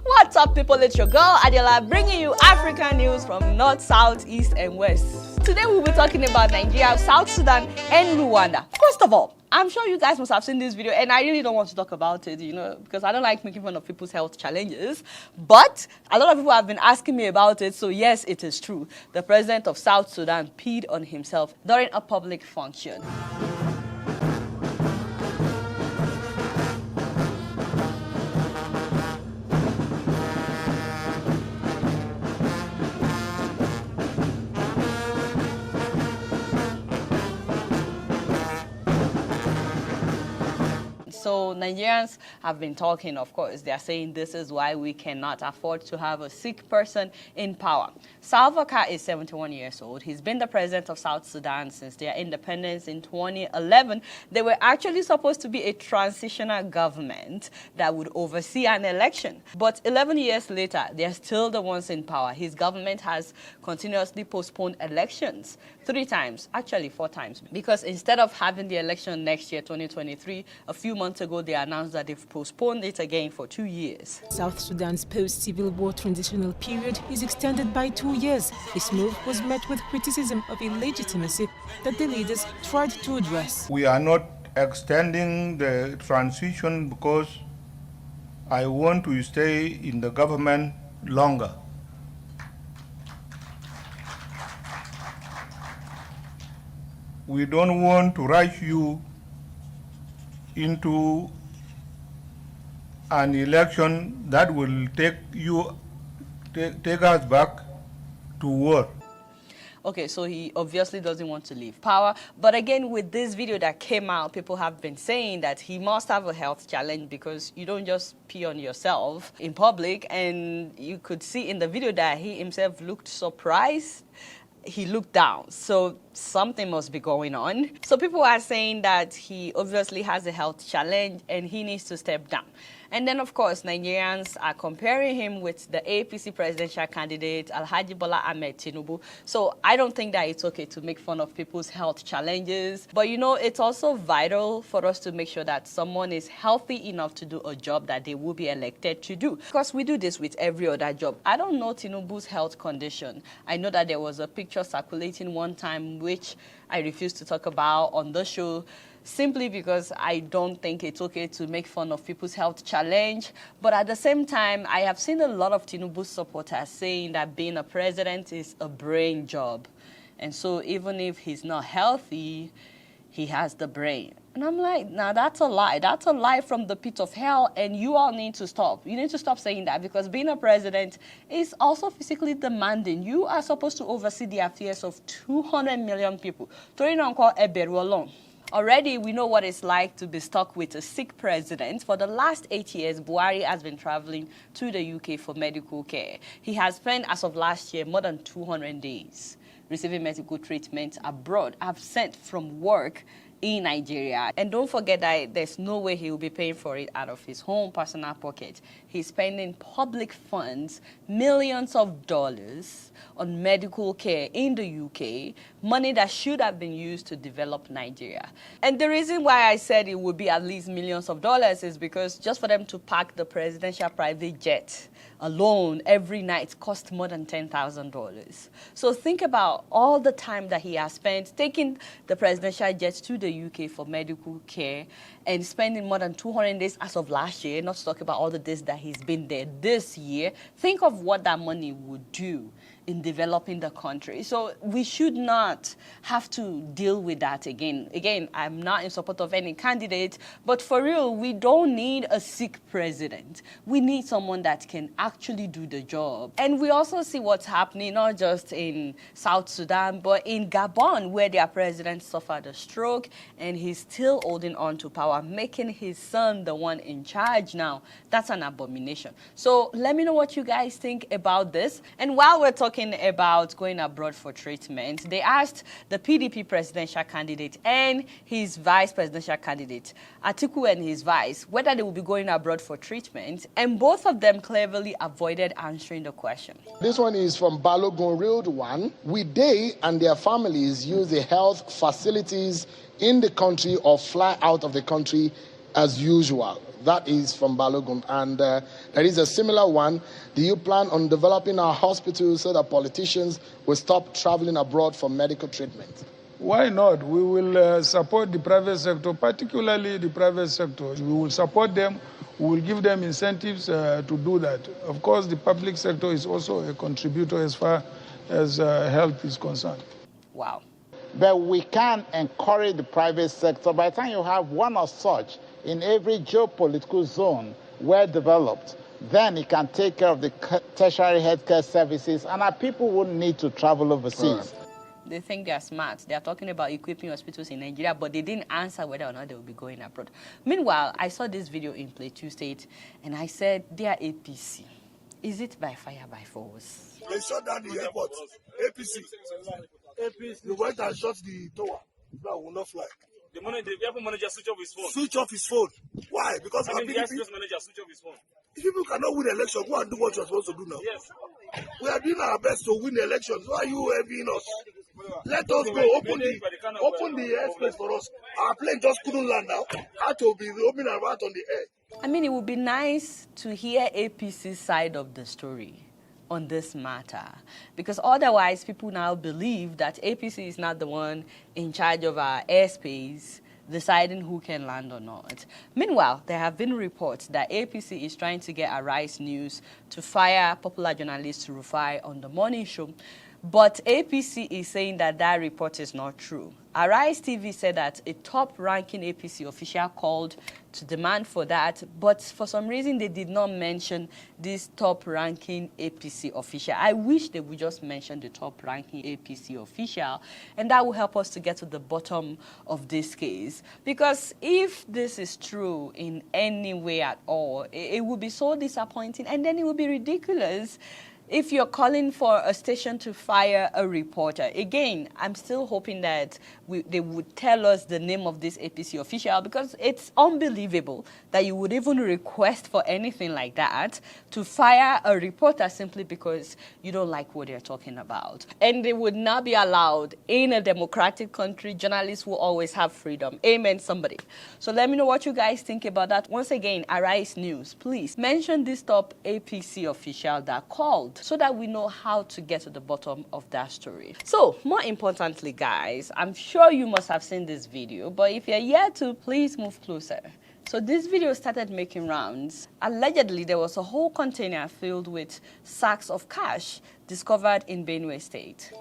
What's up, people? It's your girl Adela, bringing you African news from north, south, east, and west. Today we'll be talking about Nigeria, South Sudan, and Rwanda. First of all, I'm sure you guys must have seen this video, and I really don't want to talk about it, because I don't like making fun of people's health challenges. But a lot of people have been asking me about it, so yes, it is true. The president of South Sudan peed on himself during a public function. So Nigerians have been talking, of course. They are saying this is why we cannot afford to have a sick person in power. Salva Kiir is 71 years old. He's been the president of South Sudan since their independence in 2011. They were actually supposed to be a transitional government that would oversee an election. But 11 years later, they're still the ones in power. His government has continuously postponed elections 3 times, actually 4 times, because instead of having the election next year, 2023, a few months ago, they announced that they've postponed it again for 2 years. South Sudan's post-civil war transitional period is extended by 2 years. This move was met with criticism of illegitimacy that the leaders tried to address. We are not extending the transition because I want to stay in the government longer. We don't want to rush you into an election that will take us back to war. Okay, so he obviously doesn't want to leave power. But again, with this video that came out, people have been saying that he must have a health challenge because you don't just pee on yourself in public. And you could see in the video that he himself looked surprised. He looked down, so something must be going on. So people are saying that he obviously has a health challenge and he needs to step down. And then, of course, Nigerians are comparing him with the APC presidential candidate, Alhaji Bola Ahmed Tinubu. So I don't think that it's okay to make fun of people's health challenges. But, it's also vital for us to make sure that someone is healthy enough to do a job that they will be elected to do. Because we do this with every other job. I don't know Tinubu's health condition. I know that there was a picture circulating one time which I refused to talk about on the show, simply because I don't think it's okay to make fun of people's health challenge. But at the same time, I have seen a lot of Tinubu supporters saying that being a president is a brain job. And so even if he's not healthy, he has the brain. And I'm like, nah, that's a lie. That's a lie from the pit of hell, and you all need to stop. You need to stop saying that, because being a president is also physically demanding. You are supposed to oversee the affairs of 200 million people. Already, we know what it's like to be stuck with a sick president. For the last 8 years, Buhari has been traveling to the UK for medical care. He has spent, as of last year, more than 200 days receiving medical treatment abroad, absent from work in Nigeria. And don't forget that there's no way he will be paying for it out of his own personal pocket. He's spending public funds, millions of dollars, on medical care in the UK, money that should have been used to develop Nigeria. And the reason why I said it would be at least millions of dollars is because just for them to park the presidential private jet alone every night cost more than $10,000. So think about all the time that he has spent taking the presidential jet to the UK for medical care and spending more than 200 days as of last year, not to talk about all the days that he's been there this year. Think of what that money would do in developing the country. So we should not have to deal with that again. Again, I'm not in support of any candidate, but for real, we don't need a sick president. We need someone that can actually do the job. And we also see what's happening, not just in South Sudan, but in Gabon, where their president suffered a stroke and he's still holding on to power, making his son the one in charge now. That's an abomination. So let me know what you guys think about this. And while we're talking about going abroad for treatment, they asked the PDP presidential candidate and his vice presidential candidate, Atiku and his vice, whether they will be going abroad for treatment, and both of them cleverly avoided answering the question. This one is from Balogun Road 1. Will they and their families use the health facilities in the country or fly out of the country as usual? That is from Balogun. And there is a similar one. Do you plan on developing our hospitals so that politicians will stop traveling abroad for medical treatment? Why not? We will support the private sector, particularly the private sector. We will support them. We will give them incentives to do that. Of course, the public sector is also a contributor as far as health is concerned. Wow. But we can encourage the private sector. By the time you have one of such in every geopolitical zone well developed, then it can take care of the tertiary healthcare services, and our people wouldn't need to travel overseas. They think they're smart. They're talking about equipping hospitals in Nigeria, but they didn't answer whether or not they will be going abroad. Meanwhile, I saw this video in Plateau State, and I said, dear APC, is it by fire, by force? They shut down the airport. APC. They went and shut the tower. That will not fly. The airport manager switch off his phone. Switch off his phone. Why? Because the airport manager switch off his phone. If people cannot win election, go and do what you're supposed to do now. Yes. We are doing our best to win the elections. Why are you envying us? Let us go. Open the airspace for us. Our plane just couldn't land now. Had to be open and right on the air. I mean, it would be nice to hear APC's side of the story on this matter, because otherwise people now believe that APC is not the one in charge of our airspace deciding who can land or not. Meanwhile, there have been reports that APC is trying to get Arise News to fire popular journalist Rufai on the morning show, but APC is saying that that report is not true. Arise TV said that a top-ranking APC official called to demand for that, but for some reason they did not mention this top-ranking APC official. I wish they would just mention the top-ranking APC official, and that will help us to get to the bottom of this case. Because if this is true in any way at all, it would be so disappointing, and then it would be ridiculous if you're calling for a station to fire a reporter. Again, I'm still hoping that they would tell us the name of this APC official, because it's unbelievable that you would even request for anything like that, to fire a reporter simply because you don't like what they're talking about. And they would not be allowed in a democratic country. Journalists will always have freedom. Amen, somebody. So let me know what you guys think about that. Once again, Arise News, please mention this top APC official that called, so that we know how to get to the bottom of that story. So, more importantly, guys, I'm sure you must have seen this video, but if you're yet to, please move closer. So this video started making rounds. Allegedly, there was a whole container filled with sacks of cash discovered in Benue State.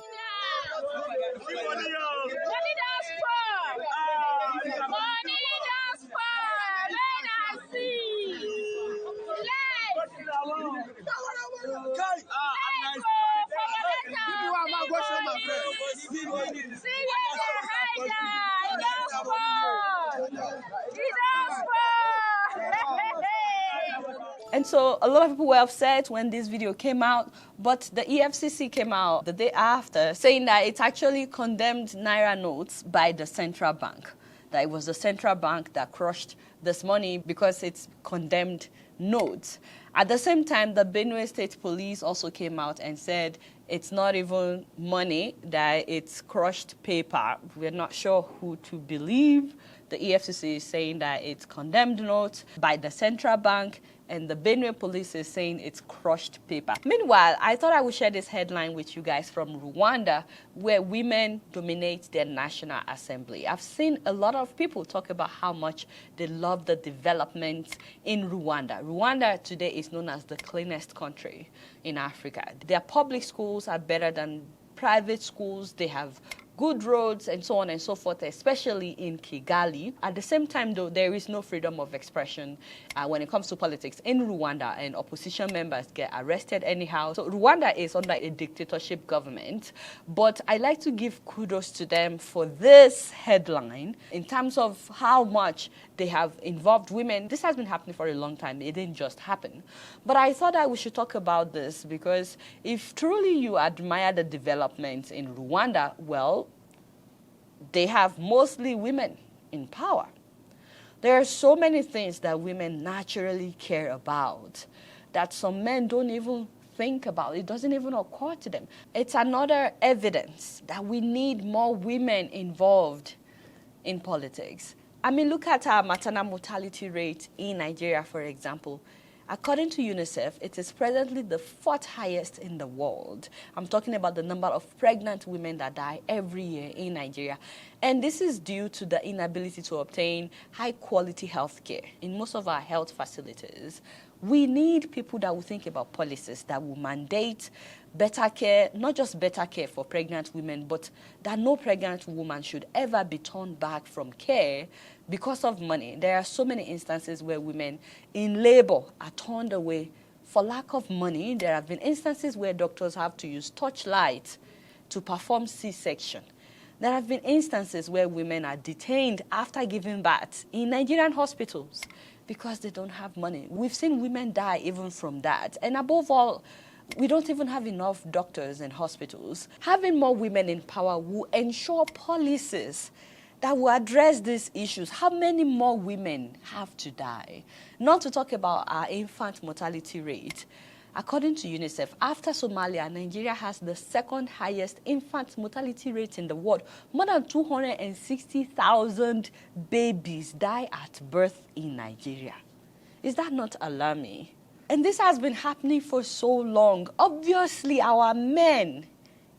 And so a lot of people were upset when this video came out, but the EFCC came out the day after saying that it actually condemned Naira notes by the central bank, that it was the central bank that crushed this money because it's condemned notes. At the same time, the Benue State Police also came out and said it's not even money, that it's crushed paper. We're not sure who to believe. The EFCC is saying that it's condemned notes by the central bank, and the Benue police is saying it's crushed paper. Meanwhile, I thought I would share this headline with you guys from Rwanda, where women dominate their National Assembly. I've seen a lot of people talk about how much they love the development in Rwanda. Rwanda today is known as the cleanest country in Africa. Their public schools are better than private schools. They have good roads and so on and so forth, especially in Kigali. At the same time, though, there is no freedom of expression when it comes to politics in Rwanda, and opposition members get arrested anyhow. So Rwanda is under a dictatorship government, but I like to give kudos to them for this headline in terms of how much they have involved women. This has been happening for a long time. It didn't just happen. But I thought that we should talk about this, because if truly you admire the developments in Rwanda, well, they have mostly women in power. There are so many things that women naturally care about that some men don't even think about. It doesn't even occur to them. It's another evidence that we need more women involved in politics. I mean, look at our maternal mortality rate in Nigeria, for example. According to UNICEF, it is presently the 4th highest in the world. I'm talking about the number of pregnant women that die every year in Nigeria. And this is due to the inability to obtain high-quality health care in most of our health facilities. We need people that will think about policies that will mandate better care, not just better care for pregnant women, but that no pregnant woman should ever be turned back from care because of money. There are so many instances where women in labor are turned away for lack of money. There have been instances where doctors have to use torchlight to perform C-section. There have been instances where women are detained after giving birth in Nigerian hospitals because they don't have money. We've seen women die even from that. And above all, we don't even have enough doctors in hospitals. Having more women in power will ensure policies that will address these issues. How many more women have to die? Not to talk about our infant mortality rate. According to UNICEF, after Somalia, Nigeria has the 2nd highest infant mortality rate in the world. More than 260,000 babies die at birth in Nigeria. Is that not alarming? And this has been happening for so long. Obviously, our men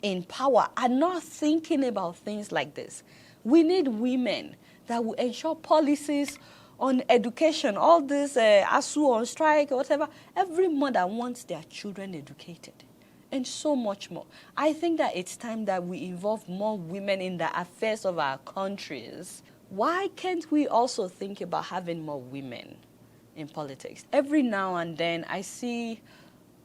in power are not thinking about things like this. We need women that will ensure policies on education, all this ASU on strike, or whatever. Every mother wants their children educated, and so much more. I think that it's time that we involve more women in the affairs of our countries. Why can't we also think about having more women in politics? Every now and then, I see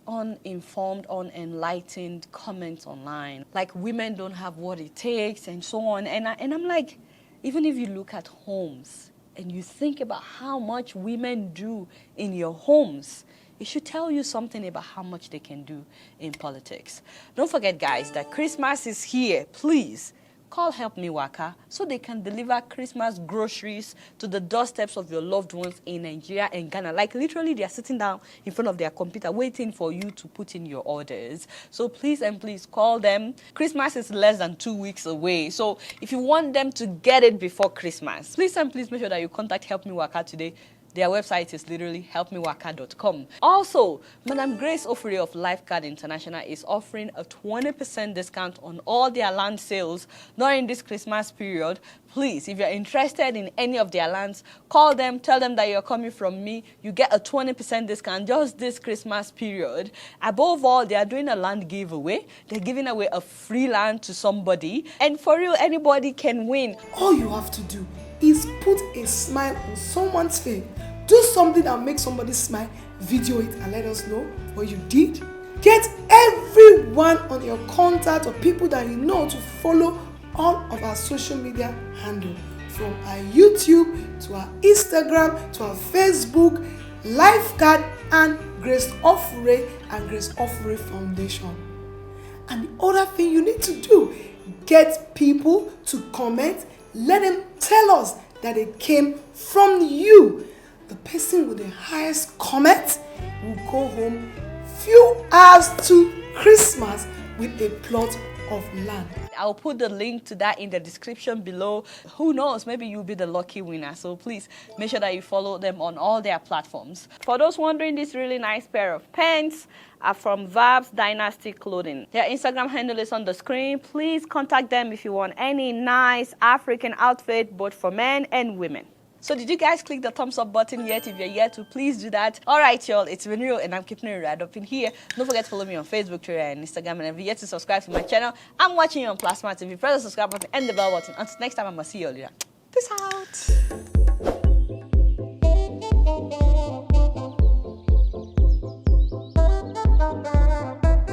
uninformed, unenlightened comments online, like women don't have what it takes and so on. And I'm like, even if you look at homes, and you think about how much women do in your homes, it should tell you something about how much they can do in politics. Don't forget, guys, that Christmas is here. Please call Help Me Waka so they can deliver Christmas groceries to the doorsteps of your loved ones in Nigeria and Ghana. Like literally, they are sitting down in front of their computer waiting for you to put in your orders. So please and please call them. Christmas is less than 2 weeks away. So if you want them to get it before Christmas, please and please make sure that you contact Help Me Waka today. Their website is literally helpmewaka.com. Also, Madam Grace Ofuri of Lifeguard International is offering a 20% discount on all their land sales during this Christmas period. Please, if you're interested in any of their lands, call them, tell them that you're coming from me. You get a 20% discount just this Christmas period. Above all, they are doing a land giveaway. They're giving away a free land to somebody. And for real, anybody can win. All you have to do is put a smile on someone's face. Do something that makes somebody smile, video it and let us know what you did. Get everyone on your contact or people that you know to follow all of our social media handle, from our YouTube to our Instagram to our Facebook, Lifeguard and Grace Ofuri and Grace Ofuri Foundation. And the other thing you need to do, get people to comment. Let them tell us that it came from you. The person with the highest comment will go home few hours to Christmas with a plot of land. I'll put the link to that in the description below. Who knows, maybe you'll be the lucky winner. So please make sure that you follow them on all their platforms. For those wondering, this really nice pair of pants are from Vabs Dynasty Clothing. Their Instagram handle is on the screen. Please contact them if you want any nice African outfit, both for men and women. So did you guys click the thumbs up button yet? If you're yet to, please do that. All right, y'all, it's been real, and I'm keeping it right up in here. Don't forget to follow me on Facebook, Twitter, and Instagram. And if you're yet to subscribe to my channel, I'm watching you on Plasma TV. Press the subscribe button and the bell button. Until next time, I'm going to see you all later. Peace out.